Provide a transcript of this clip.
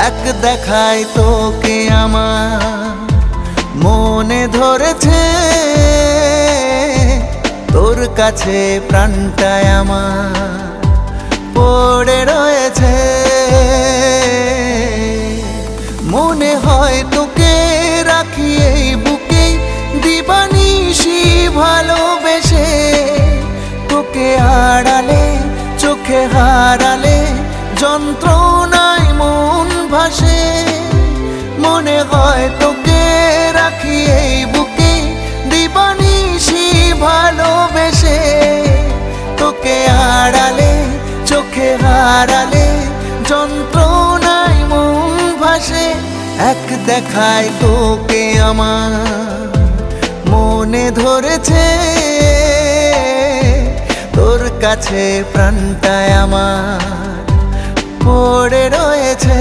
এক দেখায় তোকে আমার মনে ধরেছে, তোর কাছে প্রাণটায় আমার পড়ে রয়েছে। মনে হয় তোকে রাখি এই বুকে দিবানিশি ভালোবেসে, তোকে আড়ালে চোখে হারালে যন্ত্রণায় মন ভাসে। মনে হয় তোকে রাখি এই বুকে দিবানিশি ভালোবেসে, তোকে আড়ালে চোখে হারালে যন্ত্রণায় মন ভাসে। এক দেখায় তোকে আমার মনে ধরেছে, তোর কাছে প্রাণটায় আমার পড়ে রয়েছে।